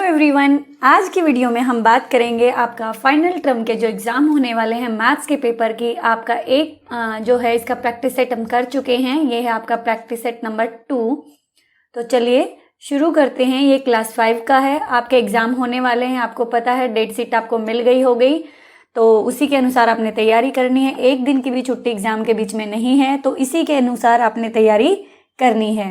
Everyone, आज की video में हम बात करेंगे आपका फाइनल टर्म के जो एग्ज़ाम होने वाले हैं मैथ्स के पेपर की। आपका एक जो है इसका प्रैक्टिस सेट हम कर चुके हैं। ये है आपका प्रैक्टिस सेट नंबर 2। तो चलिए शुरू करते हैं। ये क्लास 5 का है। आपके एग्ज़ाम होने वाले हैं, आपको पता है, डेट शीट आपको मिल गई हो गई, तो उसी के अनुसार आपने तैयारी करनी है। एक दिन की भी छुट्टी एग्ज़ाम के बीच में नहीं है, तो इसी के अनुसार आपने तैयारी करनी है।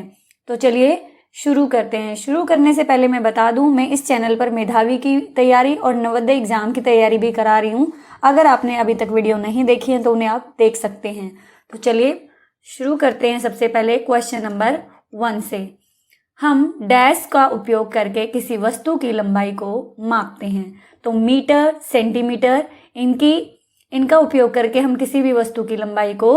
तो चलिए शुरू करते हैं। शुरू करने से पहले मैं बता दूं, मैं इस चैनल पर मेधावी की तैयारी और नवोदय एग्जाम की तैयारी भी करा रही हूं। अगर आपने अभी तक वीडियो नहीं देखी है तो उन्हें आप देख सकते हैं। तो चलिए शुरू करते हैं। सबसे पहले क्वेश्चन नंबर 1 से। हम डैश का उपयोग करके किसी वस्तु की लंबाई को मापते हैं। तो मीटर, सेंटीमीटर, इनका उपयोग करके हम किसी भी वस्तु की लंबाई को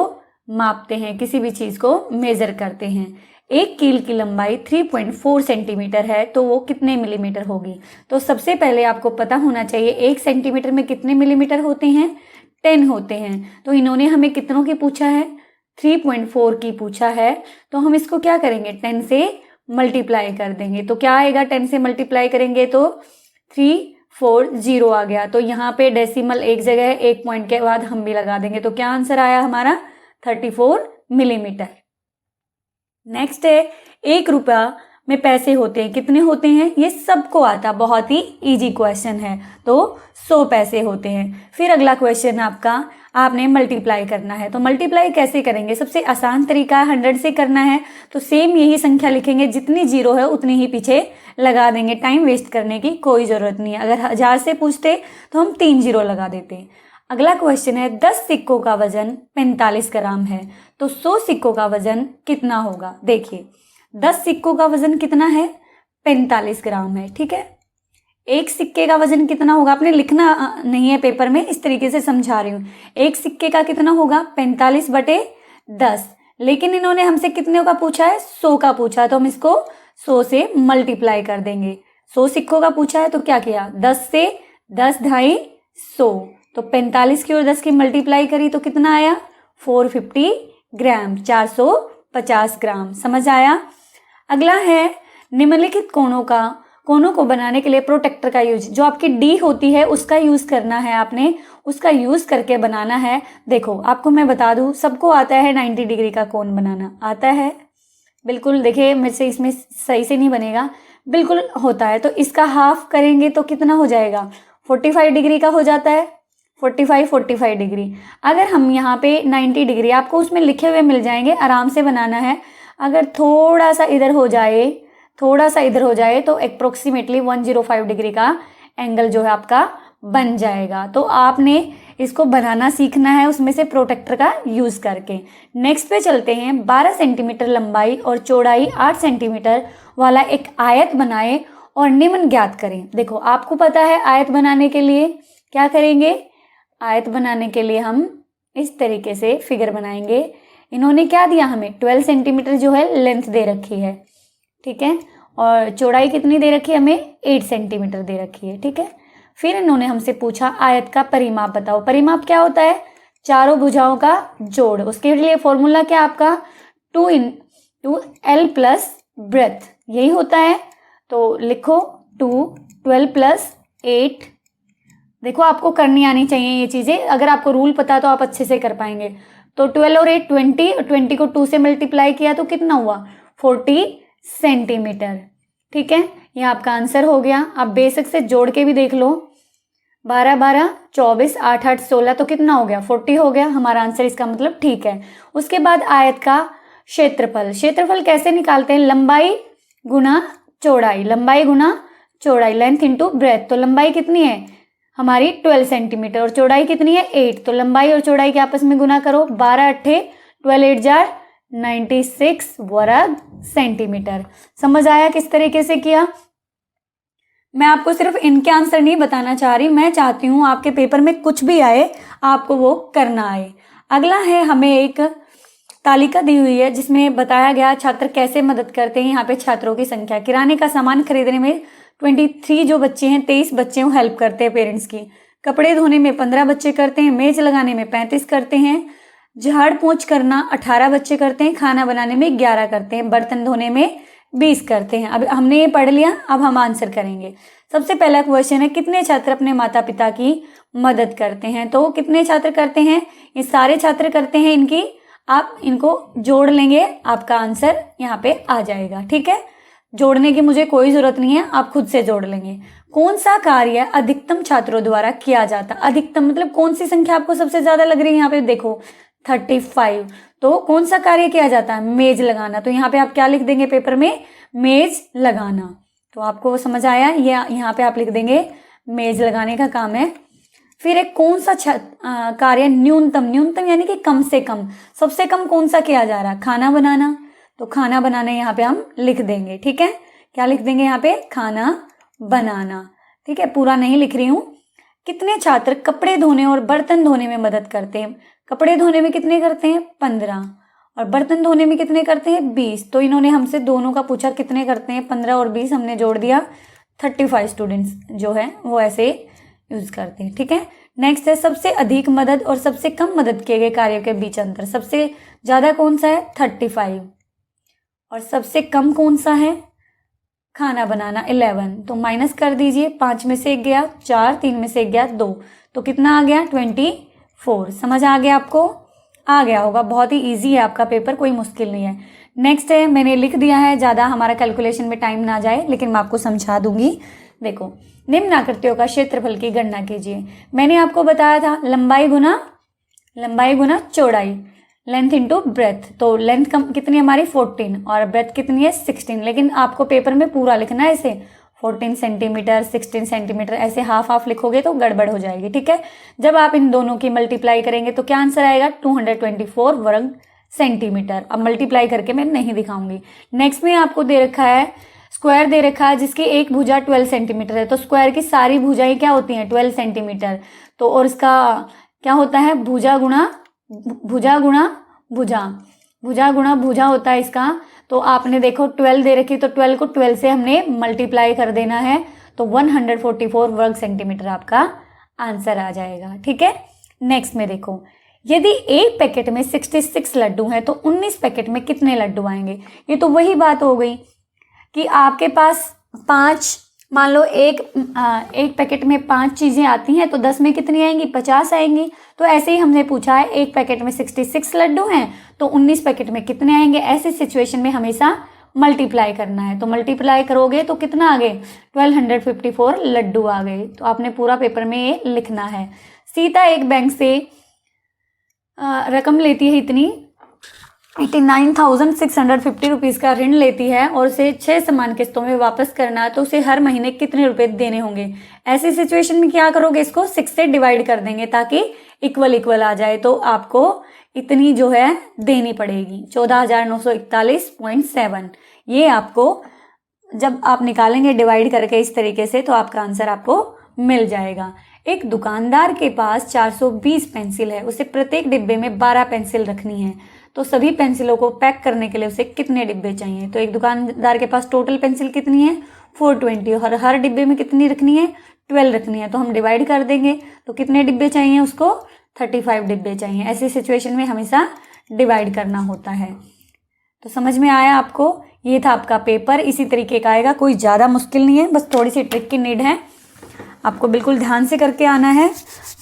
मापते हैं, किसी भी चीज़ को मेजर करते हैं। एक कील की लंबाई 3.4 सेंटीमीटर है, तो वो कितने मिलीमीटर होगी? तो सबसे पहले आपको पता होना चाहिए 1 सेंटीमीटर में कितने मिलीमीटर होते हैं? 10 होते हैं। तो इन्होंने हमें कितनों की पूछा है? 3.4 की पूछा है। तो हम इसको क्या करेंगे? 10 से मल्टीप्लाई कर देंगे। तो क्या आएगा? 10 से मल्टीप्लाई करेंगे तो 340 आ गया। तो यहाँ पे डेसिमल एक जगह है, एक पॉइंट के बाद हम भी लगा देंगे। तो क्या आंसर आया हमारा? 34 मिलीमीटर। नेक्स्ट है, 1 रुपया में पैसे होते हैं, कितने होते हैं? ये सबको आता, बहुत ही इजी क्वेश्चन है। तो 100 पैसे होते हैं। फिर अगला क्वेश्चन आपका, आपने मल्टीप्लाई करना है। तो मल्टीप्लाई कैसे करेंगे? सबसे आसान तरीका 100 से करना है। तो सेम यही संख्या लिखेंगे, जितनी जीरो है उतनी ही पीछे लगा देंगे। टाइम वेस्ट करने की कोई ज़रूरत नहीं है। अगर 1000 से पूछते तो हम 3 जीरो लगा देते। अगला क्वेश्चन है, 10 सिक्कों का वजन 45 ग्राम है, तो 100 सिक्कों का वजन कितना होगा? देखिए 10 सिक्कों का वजन कितना है? 45 ग्राम है, ठीक है। एक सिक्के का वजन कितना होगा? आपने लिखना नहीं है पेपर में, इस तरीके से समझा रही हूँ। एक सिक्के का कितना होगा? 45/10। लेकिन इन्होंने हमसे कितने का पूछा है? 100 का पूछा है, तो हम इसको 100 से मल्टीप्लाई कर देंगे। 100 सिक्कों का पूछा है तो क्या किया? 10 से 10 ढाई 100, तो 45 की और 10 की मल्टीप्लाई करी तो कितना आया? 450 ग्राम, 450 ग्राम। समझ आया? अगला है, निम्नलिखित कोनों को बनाने के लिए प्रोटेक्टर का यूज, जो आपकी डी होती है उसका यूज करना है। आपने उसका यूज करके बनाना है। देखो आपको मैं बता दूं, सबको आता है 90 डिग्री का कोन बनाना, आता है बिल्कुल। देखिए मेरे से इसमें सही से नहीं बनेगा, बिल्कुल होता है। तो इसका हाफ करेंगे तो कितना हो जाएगा? 45 डिग्री का हो जाता है। 45 डिग्री। अगर हम यहाँ पे 90 डिग्री, आपको उसमें लिखे हुए मिल जाएंगे, आराम से बनाना है। अगर थोड़ा सा इधर हो जाए तो अप्रोक्सीमेटली 105 डिग्री का एंगल जो है आपका बन जाएगा। तो आपने इसको बनाना सीखना है, उसमें से प्रोटेक्टर का यूज करके। नेक्स्ट पे चलते हैं। 12 सेंटीमीटर लंबाई और चौड़ाई 8 सेंटीमीटर वाला एक आयत बनाए और निम्न ज्ञात करें। देखो आपको पता है आयत बनाने के लिए क्या करेंगे? आयत बनाने के लिए हम इस तरीके से फिगर बनाएंगे। इन्होंने क्या दिया हमें? 12 सेंटीमीटर जो है लेंथ दे रखी है, ठीक है, और चौड़ाई कितनी दे रखी है हमें? 8 सेंटीमीटर दे रखी है, ठीक है। फिर इन्होंने हमसे पूछा आयत का परिमाप बताओ। परिमाप क्या होता है? चारों भुजाओं का जोड़। उसके लिए फॉर्मूला क्या आपका? 2 L+ ब्रेथ, यही होता है। तो लिखो 12 + 8। देखो आपको करनी आनी चाहिए ये चीज़ें, अगर आपको रूल पता है तो आप अच्छे से कर पाएंगे। तो 12 और 8 20, और 20 को 2 से मल्टीप्लाई किया तो कितना हुआ? 40 सेंटीमीटर, ठीक है। ये आपका आंसर हो गया। आप बेसिक से जोड़ के भी देख लो। 12 12 24, 8 8 16, तो कितना हो गया? 40 हो गया हमारा आंसर। इसका मतलब ठीक है। उसके बाद आयत का क्षेत्रफल। क्षेत्रफल कैसे निकालते हैं? लंबाई गुना चौड़ाई, लंबाई गुना चौड़ाई, लेंथ इंटू ब्रेथ। तो लंबाई कितनी है हमारी? 12 सेंटीमीटर, और चौड़ाई कितनी है? 8। तो लंबाई और चौड़ाई के आपस में गुना करो। 12 8 12 8 जार 96 वर्ग सेंटीमीटर। समझ आया किस तरीके से किया? मैं आपको सिर्फ इनके आंसर नहीं बताना चाह रही, मैं चाहती हूँ आपके पेपर में कुछ भी आए आपको वो करना आए। अगला है, हमें एक तालिका दी हुई है जिसमें बताया गया छात्र कैसे मदद करते हैं। यहाँ पे छात्रों की संख्या, किराने का सामान खरीदने में 23 जो बच्चे हैं, 23 बच्चे वो हेल्प करते हैं पेरेंट्स की। कपड़े धोने में 15 बच्चे करते हैं। मेज लगाने में 35 करते हैं। झाड़ पोंछ करना 18 बच्चे करते हैं। खाना बनाने में 11 करते हैं। बर्तन धोने में 20 करते हैं। अब हमने ये पढ़ लिया, अब हम आंसर करेंगे। सबसे पहला क्वेश्चन है, कितने छात्र अपने माता पिता की मदद करते हैं? तो कितने छात्र करते हैं? ये सारे छात्र करते हैं इनकी। आप इनको जोड़ लेंगे, आपका आंसर यहाँ पे आ जाएगा। ठीक है, जोड़ने की मुझे कोई जरूरत नहीं है, आप खुद से जोड़ लेंगे। कौन सा कार्य अधिकतम छात्रों द्वारा किया जाता? अधिकतम मतलब कौन सी संख्या आपको सबसे ज्यादा लग रही है? यहाँ पे देखो 35। तो कौन सा कार्य किया जाता है? मेज लगाना। तो यहाँ पे आप क्या लिख देंगे पेपर में? मेज लगाना। तो आपको वो समझ आया? ये यहाँ पे आप लिख देंगे मेज लगाने का काम है। फिर एक कौन सा कार्य न्यूनतम, न्यूनतम यानी कि कम से कम, सबसे कम कौन सा किया जा रहा है? खाना बनाना। तो खाना बनाना यहाँ पे हम लिख देंगे। ठीक है, क्या लिख देंगे यहाँ पे? खाना बनाना। ठीक है, पूरा नहीं लिख रही हूं। कितने छात्र कपड़े धोने और बर्तन धोने में मदद करते हैं? कपड़े धोने में कितने करते हैं? 15। और बर्तन धोने में कितने करते हैं? 20। तो इन्होंने हमसे दोनों का पूछा कितने करते हैं, 15 और 20 हमने जोड़ दिया, 35 स्टूडेंट्स जो है वो ऐसे यूज करते हैं। ठीक है, नेक्स्ट है सबसे अधिक मदद और सबसे कम मदद किए गए कार्यों के बीच अंतर। सबसे ज्यादा कौन सा है? 35। और सबसे कम कौन सा है? खाना बनाना 11। तो माइनस कर दीजिए, 5 में से 1 गया 4, 3 में से 1 गया 2, तो कितना आ गया? 24। समझ आ गया आपको? आ गया होगा, बहुत ही इजी है आपका पेपर, कोई मुश्किल नहीं है। नेक्स्ट है, मैंने लिख दिया है, ज़्यादा हमारा कैलकुलेशन में टाइम ना जाए, लेकिन मैं आपको समझा दूंगी। देखो, निम्न आकृतियों का क्षेत्रफल की गणना कीजिए। मैंने आपको बताया था लंबाई गुना चौड़ाई, लेंथ इंटू ब्रेथ। तो लेंथ कितनी हमारी 14 और ब्रेथ कितनी है 16। लेकिन आपको पेपर में पूरा लिखना है इसे, 14 सेंटीमीटर 16 सेंटीमीटर, ऐसे हाफ हाफ लिखोगे तो गड़बड़ हो जाएगी। ठीक है, जब आप इन दोनों की मल्टीप्लाई करेंगे तो क्या आंसर आएगा? 224 वर्ग सेंटीमीटर। अब मल्टीप्लाई करके मैं नहीं दिखाऊंगी। नेक्स्ट में आपको दे रखा है स्क्वायर दे रखा है जिसकी एक भुजा 12 सेंटीमीटर है। तो स्क्वायर की सारी भुजाएं क्या होती हैं? 12 सेंटीमीटर। तो और इसका क्या होता है? भुजा गुणा भुजा होता है इसका। तो आपने देखो 12 दे रखी, तो 12 को 12 से हमने मल्टीप्लाई कर देना है, तो 144 वर्ग सेंटीमीटर आपका आंसर आ जाएगा। ठीक है, नेक्स्ट में देखो, यदि एक पैकेट में 66 लड्डू हैं तो 19 पैकेट में कितने लड्डू आएंगे? ये तो वही बात हो गई कि आपके पास 5, मान लो एक पैकेट में 5 चीजें आती हैं, तो 10 में कितनी आएंगी? 50 आएंगी। तो ऐसे ही हमने पूछा है, एक पैकेट में 66 लड्डू हैं तो 19 पैकेट में कितने आएंगे? ऐसे सिचुएशन में हमेशा मल्टीप्लाई करना है। तो मल्टीप्लाई करोगे तो कितना आ गए? 1254 लड्डू आ गए। तो आपने पूरा पेपर में ये लिखना है। सीता एक बैंक से रकम लेती है इतनी 89,650 रुपीज़ का ऋण लेती है और उसे 6 समान किस्तों में वापस करना है, तो उसे हर महीने कितने रुपए देने होंगे? ऐसी सिचुएशन में क्या करोगे? इसको 6 से डिवाइड कर देंगे ताकि इक्वल आ जाए। तो आपको इतनी जो है देनी पड़ेगी, 14,941.7। ये आपको जब आप निकालेंगे डिवाइड करके इस तरीके से, तो आपका आंसर आपको मिल जाएगा। एक दुकानदार के पास 420 पेंसिल है, उसे प्रत्येक डिब्बे में 12 पेंसिल रखनी है, तो सभी पेंसिलों को पैक करने के लिए उसे कितने डिब्बे चाहिए? तो एक दुकानदार के पास टोटल पेंसिल कितनी है? 420, और हर डिब्बे में कितनी रखनी है? 12 रखनी है। तो हम डिवाइड कर देंगे, तो कितने डिब्बे चाहिए उसको? 35 डिब्बे चाहिए। ऐसी सिचुएशन में हमेशा डिवाइड करना होता है। तो समझ में आया आपको? ये था आपका पेपर, इसी तरीके का आएगा, कोई ज़्यादा मुश्किल नहीं है, बस थोड़ी सी ट्रिक की नीड है, आपको बिल्कुल ध्यान से करके आना है।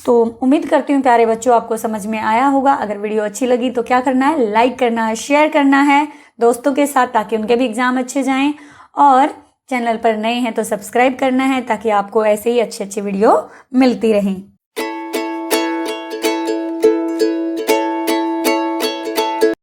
तो उम्मीद करती हूँ प्यारे बच्चों आपको समझ में आया होगा। अगर वीडियो अच्छी लगी तो क्या करना है? लाइक करना है, शेयर करना है दोस्तों के साथ, ताकि उनके भी एग्जाम अच्छे जाएं। और चैनल पर नए हैं तो सब्सक्राइब करना है ताकि आपको ऐसे ही अच्छी वीडियो मिलती रहें।